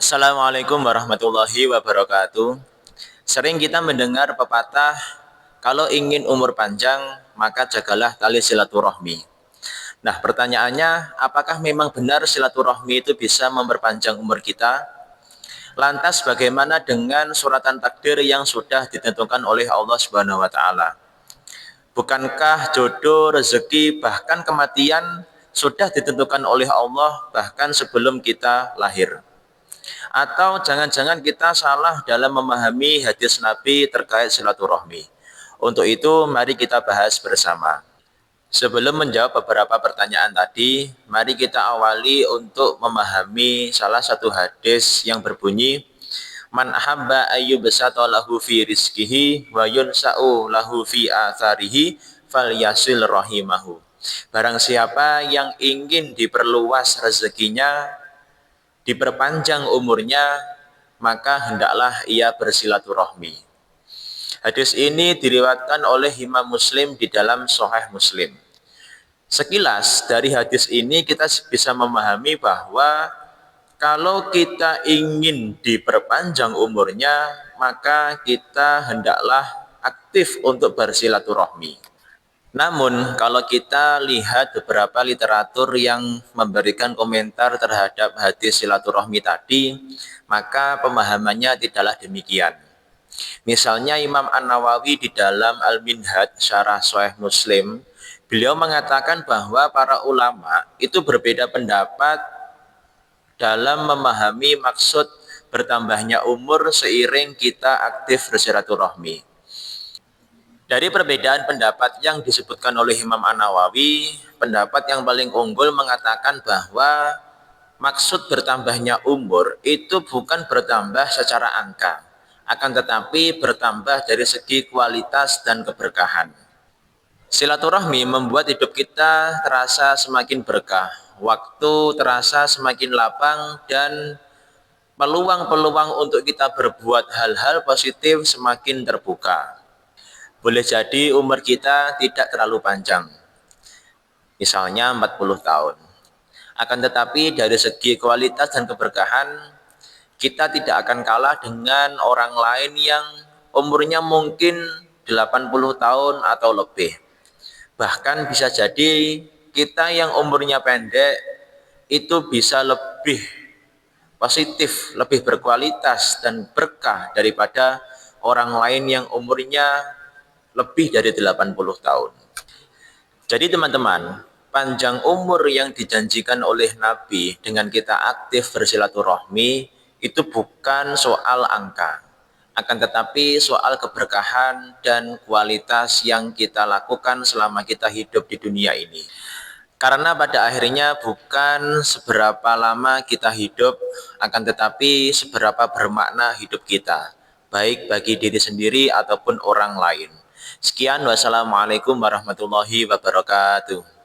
Assalamualaikum warahmatullahi wabarakatuh. Sering kita mendengar pepatah, kalau ingin umur panjang, maka jagalah tali silaturahmi. Nah, pertanyaannya, apakah memang benar silaturahmi itu bisa memperpanjang umur kita? Lantas bagaimana dengan suratan takdir yang sudah ditentukan oleh Allah Subhanahu wa taala? Bukankah jodoh, rezeki, bahkan kematian sudah ditentukan oleh Allah bahkan sebelum kita lahir? Atau jangan-jangan kita salah dalam memahami hadis Nabi terkait silaturahmi. Untuk itu, mari kita bahas bersama. Sebelum menjawab beberapa pertanyaan tadi, mari kita awali untuk memahami salah satu hadis yang berbunyi, Man ahabba ayyubsata lahu fi rizkihi wa yunsa'u lahu fi atharihi falyasil rahimahu. Barang siapa yang ingin diperluas rezekinya, diperpanjang umurnya, maka hendaklah ia bersilaturahmi. Hadis ini diriwayatkan oleh Imam Muslim di dalam Sahih Muslim. Sekilas dari hadis ini kita bisa memahami bahwa kalau kita ingin diperpanjang umurnya, maka kita hendaklah aktif untuk bersilaturahmi. Namun, kalau kita lihat beberapa literatur yang memberikan komentar terhadap hadis silaturahmi tadi, maka pemahamannya tidaklah demikian. Misalnya Imam An-Nawawi di dalam Al-Minhaj Syarah Sahih Muslim, beliau mengatakan bahwa para ulama itu berbeda pendapat dalam memahami maksud bertambahnya umur seiring kita aktif bersilaturahmi. Dari perbedaan pendapat yang disebutkan oleh Imam An-Nawawi, pendapat yang paling unggul mengatakan bahwa maksud bertambahnya umur itu bukan bertambah secara angka, akan tetapi bertambah dari segi kualitas dan keberkahan. Silaturahmi membuat hidup kita terasa semakin berkah, waktu terasa semakin lapang, dan peluang-peluang untuk kita berbuat hal-hal positif semakin terbuka. Boleh jadi umur kita tidak terlalu panjang, misalnya 40 tahun. Akan tetapi dari segi kualitas dan keberkahan, kita tidak akan kalah dengan orang lain yang umurnya mungkin 80 tahun atau lebih. Bahkan bisa jadi kita yang umurnya pendek itu bisa lebih positif, lebih berkualitas dan berkah daripada orang lain yang umurnya lebih dari 80 tahun. Jadi teman-teman, panjang umur yang dijanjikan oleh Nabi dengan kita aktif bersilaturahmi itu bukan soal angka, akan tetapi soal keberkahan dan kualitas yang kita lakukan selama kita hidup di dunia ini. Karena pada akhirnya bukan seberapa lama kita hidup, akan tetapi seberapa bermakna hidup kita, baik bagi diri sendiri ataupun orang lain. Sekian, wassalamualaikum warahmatullahi wabarakatuh.